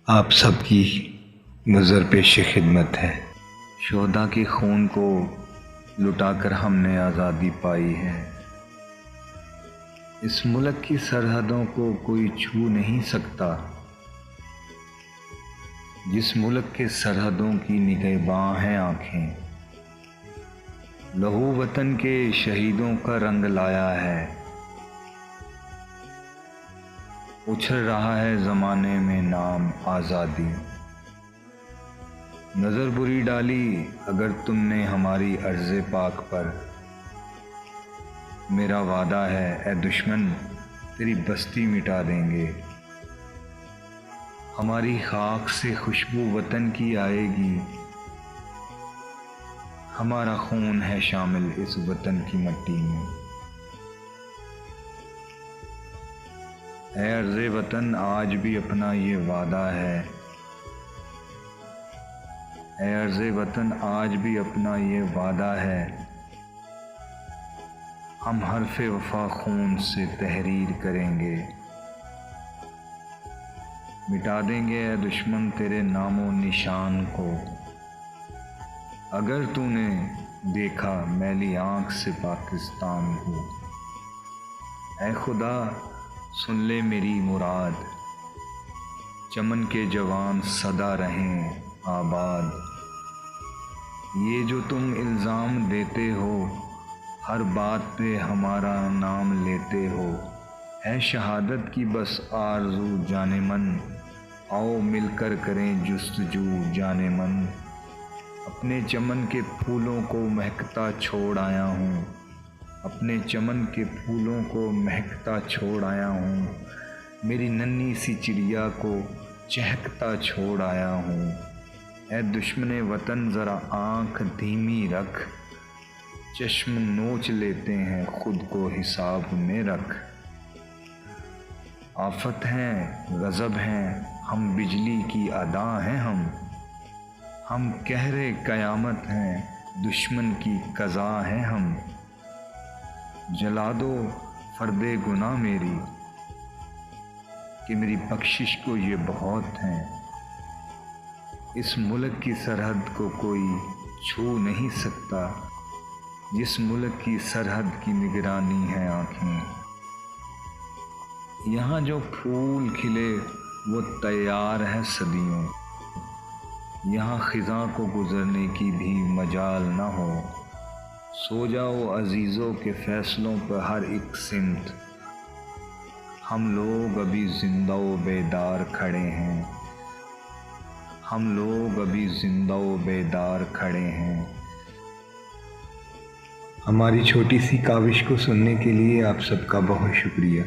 आप सबकी नज़र पेश खिदमत है। शोहदा के खून को लुटाकर हमने आज़ादी पाई है। इस मुल्क की सरहदों को कोई छू नहीं सकता। जिस मुल्क के सरहदों की निगहबां हैं आँखें, लहू वतन के शहीदों का रंग लाया है। उछल रहा है ज़माने में नाम आज़ादी। नज़र बुरी डाली अगर तुमने हमारी अर्ज़े पाक पर, मेरा वादा है ए दुश्मन तेरी बस्ती मिटा देंगे। हमारी खाक से खुशबू वतन की आएगी, हमारा खून है शामिल इस वतन की मिट्टी में। ए अर्ज़े वतन आज भी अपना ये वादा है, ए अर्ज़े वतन आज भी अपना ये वादा है। हम हर्फ़े वफ़ा खून से तहरीर करेंगे, मिटा देंगे ए दुश्मन तेरे नामो निशान को। अगर तूने देखा मैली आँख से पाकिस्तान को, ऐ खुदा सुन ले मेरी मुराद, चमन के जवान सदा रहें आबाद। ये जो तुम इल्ज़ाम देते हो, हर बात पे हमारा नाम लेते हो, है शहादत की बस आरज़ू जाने मन। आओ मिलकर करें जुस्तजू जाने मन। अपने चमन के फूलों को महकता छोड़ आया हूँ, अपने चमन के फूलों को महकता छोड़ आया हूँ। मेरी नन्ही सी चिड़िया को चहकता छोड़ आया हूँ। ऐ दुश्मने वतन ज़रा आँख धीमी रख, चश्म नोच लेते हैं खुद को हिसाब में रख। आफत हैं गज़ब हैं हम, बिजली की अदा हैं हम कहरे क़यामत हैं, दुश्मन की क़ज़ा हैं हम। जला दो फ़र्दे गुनाह मेरी, कि मेरी बख्शिश को ये बहुत हैं। इस मुल्क की सरहद को कोई छू नहीं सकता, जिस मुल्क की सरहद की निगरानी है आँखें। यहाँ जो फूल खिले वो तैयार है सदियों, यहाँ ख़िज़ां को गुज़रने की भी मजाल न हो। सो जाओ अजीज़ों के फ़ैसलों पर हर एक सिमत, हम लोग अभी ज़िंदा व बेदार खड़े हैं, हम लोग अभी ज़िंदा व बेदार खड़े हैं। हमारी छोटी सी काविश को सुनने के लिए आप सबका बहुत शुक्रिया।